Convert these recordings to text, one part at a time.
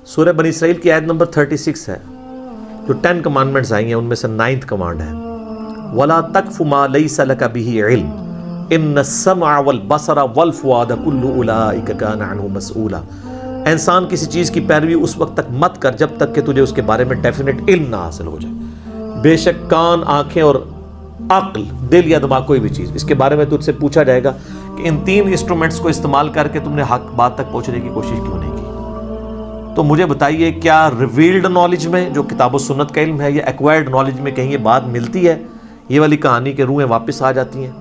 سورہ بنی اسرائیل کی آیت نمبر 36 ہے، جو 10 کمانڈمنٹس آئی ہیں ان میں سے 9th کمانڈ ہے، وَلَا تَقْفُ مَا لَيْسَ لَكَ بِهِ عِلْمٌ إِنَّ السَّمْعَ وَالْبَصَرَ وَالْفُؤَادَ كُلُّ أُولَٰئِكَ كَانَ عَنْهُ مَسْئُولًا۔ انسان کسی چیز کی پیروی اس وقت تک مت کر جب تک کہ تجھے اس کے بارے میں ڈیفینیٹ علم نہ حاصل ہو جائے۔ بے شک کان، آنکھیں اور عقل، دل یا دماغ، کوئی بھی چیز، اس کے بارے میں تجھ سے پوچھا جائے گا کہ ان 3 انسٹرومنٹس کو استعمال کر کے تم نے حق بات تک پہنچنے کی کوشش کیوں نہیں کی؟ تو مجھے بتائیے، کیا ریویلڈ نالج میں جو کتاب و سنت کا علم ہے یا ایکوائرڈ نالج میں کہیں یہ بات ملتی ہے، یہ والی کہانی کہ روحیں واپس آ جاتی ہیں؟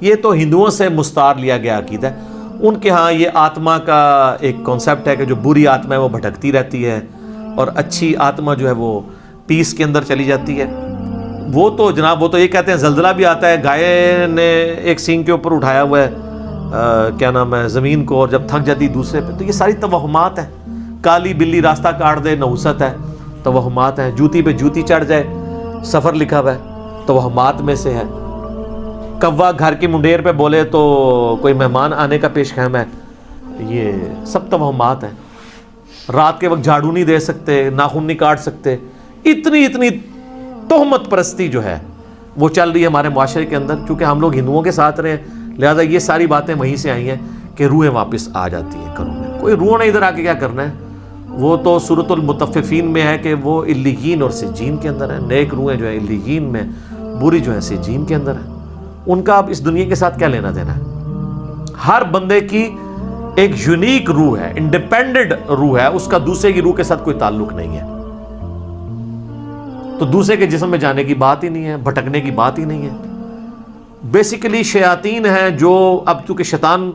یہ تو ہندوؤں سے مستعار لیا گیا عقیدہ ہے۔ ان کے ہاں یہ آتما کا ایک کانسیپٹ ہے کہ جو بری آتما ہے وہ بھٹکتی رہتی ہے اور اچھی آتما جو ہے وہ پیس کے اندر چلی جاتی ہے۔ وہ تو جناب، وہ تو یہ کہتے ہیں زلزلہ بھی آتا ہے، گائے نے ایک سینگ کے اوپر اٹھایا ہوا ہے کیا نام ہے زمین کو، اور جب تھک جاتی دوسرے پہ، تو یہ ساری توہمات ہیں۔ کالی بلی راستہ کاٹ دے، نحوست ہے، توہمات ہیں۔ جوتی پہ جوتی چڑھ جائے، سفر لکھا ہوا ہے، توہمات میں سے ہے۔ کوا گھر کی منڈیر پہ بولے تو کوئی مہمان آنے کا پیش خیم ہے، یہ سب توہمات ہیں۔ رات کے وقت جھاڑو نہیں دے سکتے، ناخن نہیں کاٹ سکتے، اتنی تہمت پرستی جو ہے وہ چل رہی ہے ہمارے معاشرے کے اندر۔ چونکہ ہم لوگ ہندوؤں کے ساتھ رہے ہیں، لہذا یہ ساری باتیں وہیں سے آئی ہیں کہ روحیں واپس آ جاتی ہیں گھروں میں۔ کوئی روح نے ادھر آ کے کیا کرنا ہے؟ وہ تو سورۃ المطففین میں ہے کہ وہ علیین اور سجین کے اندر ہے۔ نیک روحیں جو ہیں علیین میں، بری جو ہیں سجین کے اندر ہے۔ ان کا اب اس دنیا کے ساتھ کیا لینا دینا ہے؟ ہر بندے کی ایک یونیک روح ہے، انڈیپینڈنٹ روح ہے، اس کا دوسرے کی روح کے ساتھ کوئی تعلق نہیں ہے۔ تو دوسرے کے جسم میں جانے کی بات ہی نہیں ہے، بھٹکنے کی بات ہی نہیں ہے۔ بیسیکلی شیاطین ہیں جو اب چونکہ شیطان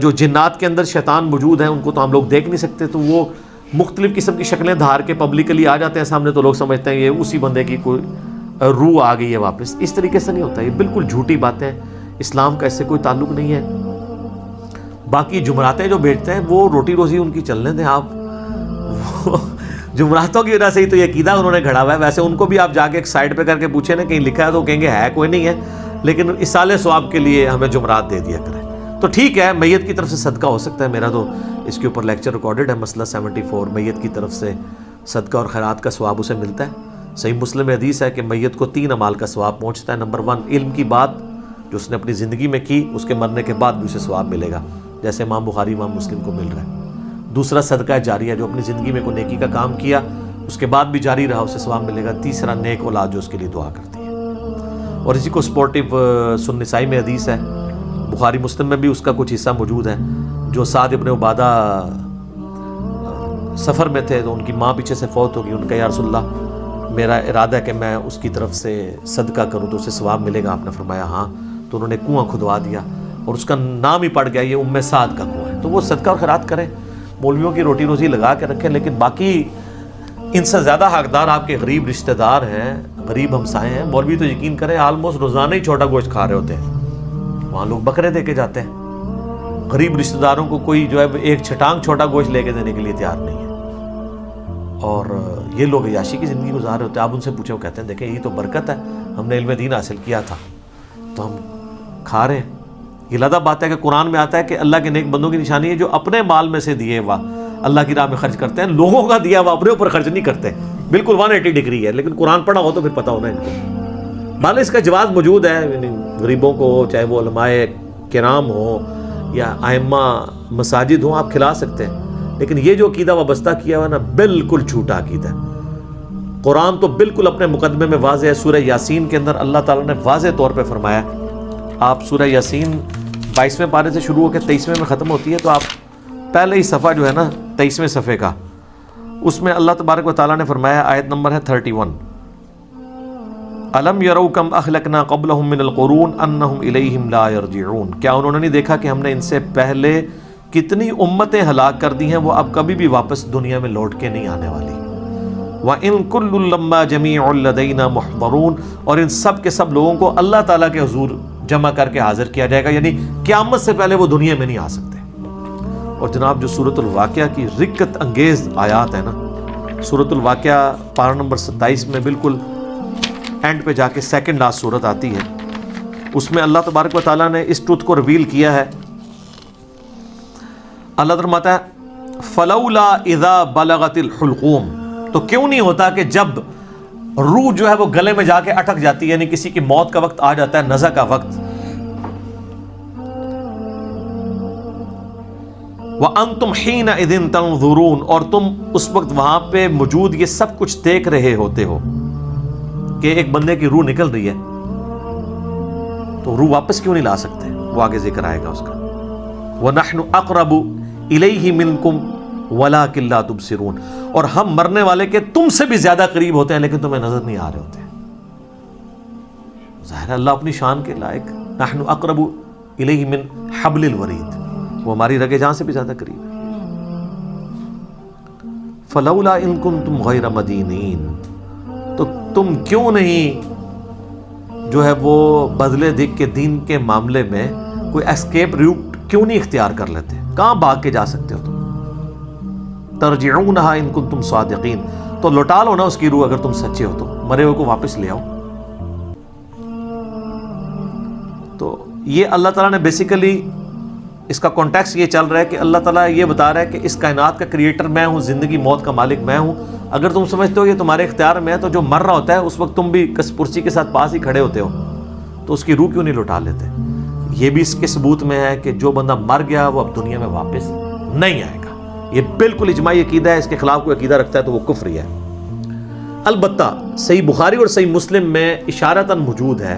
جو جنات کے اندر شیطان موجود ہیں ان کو تو ہم لوگ دیکھ نہیں سکتے، تو وہ مختلف قسم کی شکلیں دھار کے پبلکلی آ جاتے ہیں سامنے، تو لوگ سمجھتے ہیں یہ اسی بندے کی کوئی روح آ گئی ہے واپس۔ اس طریقے سے نہیں ہوتا، یہ بالکل جھوٹی باتیں، اسلام کا اس سے کوئی تعلق نہیں ہے۔ باقی جمعراتیں جو بیچتے ہیں وہ روٹی روزی ان کی چلنے دیں آپ، جمعراتوں کی وجہ سے ہی تو یہ عقیدہ انہوں نے گھڑا ہوا ہے۔ ویسے ان کو بھی آپ جا کے ایک سائڈ پہ کر کے پوچھیں نا کہیں لکھا ہے تو کہیں گے ہے کوئی نہیں ہے، لیکن اصالِ ثواب کے لیے ہمیں جمعرات دے دیا کریں۔ تو ٹھیک ہے، میت کی طرف سے صدقہ ہو سکتا ہے، میرا تو اس کے اوپر لیکچر ریکارڈڈ ہے، مسئلہ 74، میت کی طرف سے صدقہ اور خیرات کا ثواب اسے ملتا ہے۔ صحیح مسلم میں حدیث ہے کہ میت کو 3 اعمال کا ثواب پہنچتا ہے۔ نمبر 1، علم کی بات جو اس نے اپنی زندگی میں کی، اس کے مرنے کے بعد بھی اسے ثواب ملے گا، جیسے امام بخاری امام مسلم کو مل رہا ہے۔ دوسرا، صدقہ جاریہ، جو اپنی زندگی میں کوئی نیکی کا کام کیا اس کے بعد بھی جاری رہا، اسے ثواب ملے گا۔ تیسرا، نیک اولاد جو اس کے لیے دعا کرتی ہے۔ اور اسی کو سپورٹیو سنن نسائی میں حدیث ہے، بخاری مسلم میں بھی اس کا کچھ حصہ موجود ہے، جو سعد ابن عبادہ سفر میں تھے تو ان کی ماں پیچھے سے فوت ہو گئی، ان کا یا رسول اللہ میرا ارادہ ہے کہ میں اس کی طرف سے صدقہ کروں تو اسے ثواب ملے گا۔ آپ نے فرمایا ہاں، تو انہوں نے کنواں کھدوا دیا اور اس کا نام ہی پڑ گیا، یہ ام سعد کا کنواں ہے۔ تو وہ صدقہ اور خیرات کریں، مولویوں کی روٹی روزی لگا کے رکھیں، لیکن باقی ان سے زیادہ حقدار آپ کے غریب رشتہ دار ہیں، غریب ہمسائے ہیں۔ مولوی تو یقین کریں آلموسٹ روزانہ ہی چھوٹا گوشت کھا رہے ہوتے ہیں، وہاں لوگ بکرے دے کے جاتے ہیں۔ غریب رشتہ داروں کو کوئی جو ہے ایک چھٹانگ چھوٹا گوشت لے کے دینے کے لیے تیار نہیں ہے، اور یہ لوگ عیاشی کی زندگی گزار رہے ہوتے ہیں۔ آپ ان سے پوچھیں، وہ کہتے ہیں دیکھیں یہ تو برکت ہے، ہم نے علم دین حاصل کیا تھا تو ہم کھا رہے ہیں۔ یہ لادہ بات ہے کہ قرآن میں آتا ہے کہ اللہ کے نیک بندوں کی نشانی ہے جو اپنے مال میں سے دیے ہوا اللہ کی راہ میں خرچ کرتے ہیں، لوگوں کا دیا ہوا اپنے اوپر خرچ نہیں کرتے۔ بالکل 180 ڈگری ہے، لیکن قرآن پڑھا ہو تو پھر پتہ ہونا ان کو۔ بھلے اس کا جواز موجود ہے، یعنی غریبوں کو، چاہے وہ علماء کرام ہوں یا ائمہ مساجد ہوں، آپ کھلا سکتے ہیں، لیکن یہ جو عقیدہ وابستہ کیا ہوا نا، بالکل جھوٹا عقیدہ ہے۔ قرآن تو بالکل اپنے مقدمے میں واضح ہے۔ سورہ یاسین کے اندر اللہ تعالیٰ نے واضح طور پہ فرمایا، آپ سورہ یاسین 22ویں پارے سے شروع ہو کے 23ویں میں ختم ہوتی ہے، تو آپ پہلے ہی صفحہ جو ہے نا 23ویں صفحے کا، اس میں اللہ تبارک و تعالیٰ نے فرمایا، آیت نمبر ہے 31، الم یروا کم اہلکنا قبلہم من القرون انہم الیہم لا یرجعون، کیا انہوں نے نہیں دیکھا کہ ہم نے ان سے پہلے کتنی امتیں ہلاک کر دی ہیں، وہ اب کبھی بھی واپس دنیا میں لوٹ کے نہیں آنے والی۔ وَإِن كُلٌّ لَمَّا جَمِيعٌ لَدَيْنَا مُحْضَرُونَ، اور ان سب کے سب لوگوں کو اللہ تعالیٰ کے حضور جمع کر کے حاضر کیا جائے گا، یعنی قیامت سے پہلے وہ دنیا میں نہیں آ سکتے۔ اور جناب جو سورۃ الواقعہ کی رقت انگیز آیات ہے نا، سورۃ الواقعہ پارہ نمبر 27 میں بالکل اینڈ پہ جا کے سیکنڈ لاسٹ سورت آتی ہے، اس میں اللہ تبارک و تعالیٰ نے اس ٹروتھ کو ریویل کیا ہے۔ اللہ فرماتا ہے فلولا اذا بلغت الحلقوم، تو کیوں نہیں ہوتا کہ جب روح جو ہے وہ گلے میں جا کے اٹک جاتی ہے، یعنی کسی کی موت کا وقت آ جاتا ہے، نزع کا وقت، وَأَنْتُمْ حِينَئِذٍ تَنْظُرُونَ، اور تم اس وقت وہاں پہ موجود یہ سب کچھ دیکھ رہے ہوتے ہو کہ ایک بندے کی روح نکل رہی ہے، تو روح واپس کیوں نہیں لا سکتے؟ وہ آگے ذکر آئے گا اس کا، وَنَحْنُ أَقْرَبُ إِلَيْهِ مِنْكُمْ وَلَكِنْ لَا تُبْصِرُونَ، اور ہم مرنے والے کے تم سے بھی زیادہ قریب ہوتے ہیں لیکن تمہیں نظر نہیں آ رہے ہوتے۔ ظاہر اللہ اپنی شان کے لائق، نحن اقرب الیہ من حبل الورید، وہ ہماری رگے جان سے بھی زیادہ قریب ہے۔ فلولا ان کنتم غیر مدینین، تو تم کیوں نہیں جو ہے وہ بدلے دیکھ کے دین کے معاملے میں کوئی ایسکیپ روٹ کیوں نہیں اختیار کر لیتے؟ کہاں بھاگ کے جا سکتے ہو تم؟ ترجعونها ان کنتم صادقین، تو لوٹا لو نا اس کی روح اگر تم سچے ہو تو، مرے ہوئے کو واپس لے آؤ۔ تو یہ اللہ تعالیٰ نے بیسیکلی اس کا کانٹیکسٹ یہ چل رہا ہے کہ اللہ تعالیٰ یہ بتا رہا ہے کہ اس کائنات کا کریٹر میں ہوں، زندگی موت کا مالک میں ہوں، اگر تم سمجھتے ہو یہ تمہارے اختیار میں ہے تو جو مر رہا ہوتا ہے اس وقت تم بھی کرسی کے ساتھ پاس ہی کھڑے ہوتے ہو، تو اس کی روح کیوں نہیں لوٹا لیتے؟ یہ بھی اس کے ثبوت میں ہے کہ جو بندہ مر گیا وہ اب دنیا میں واپس نہیں آئے گا، یہ بالکل اجماعی عقیدہ ہے، اس کے خلاف کوئی عقیدہ رکھتا ہے تو وہ کفری ہے۔ البتہ صحیح بخاری اور صحیح مسلم میں اشارتاً موجود ہے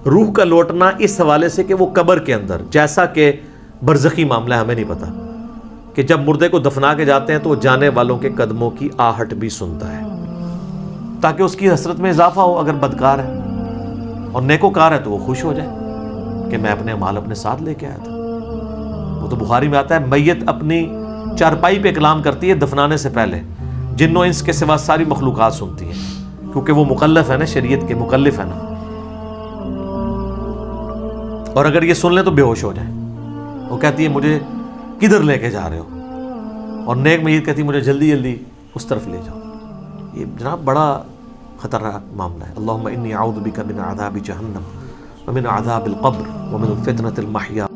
روح کا لوٹنا اس حوالے سے کہ وہ قبر کے اندر، جیسا کہ برزخی معاملہ ہمیں نہیں پتا، کہ جب مردے کو دفنا کے جاتے ہیں تو وہ جانے والوں کے قدموں کی آہٹ بھی سنتا ہے، تاکہ اس کی حسرت میں اضافہ ہو اگر بدکار ہے، اور نیکوکار ہے تو وہ خوش ہو جائے کہ میں اپنے مال اپنے ساتھ لے کے آیا تھا۔ وہ تو بخاری میں آتا ہے میت اپنی چارپائی پہ کلام کرتی ہے دفنانے سے پہلے، جن و انس کے سوا ساری مخلوقات سنتی ہیں، کیونکہ وہ مکلف ہے نا، شریعت کے مکلف ہے نا، اور اگر یہ سن لیں تو بے ہوش ہو جائیں۔ وہ کہتی ہے مجھے کدھر لے کے جا رہے ہو، اور نیک میت کہتی ہے مجھے جلدی جلدی اس طرف لے جاؤ۔ یہ جناب بڑا خطرناک معاملہ ہے۔ اللہم انی اعوذ بک من عذاب جہنم ومن عذاب القبر ومن فتنة المحیا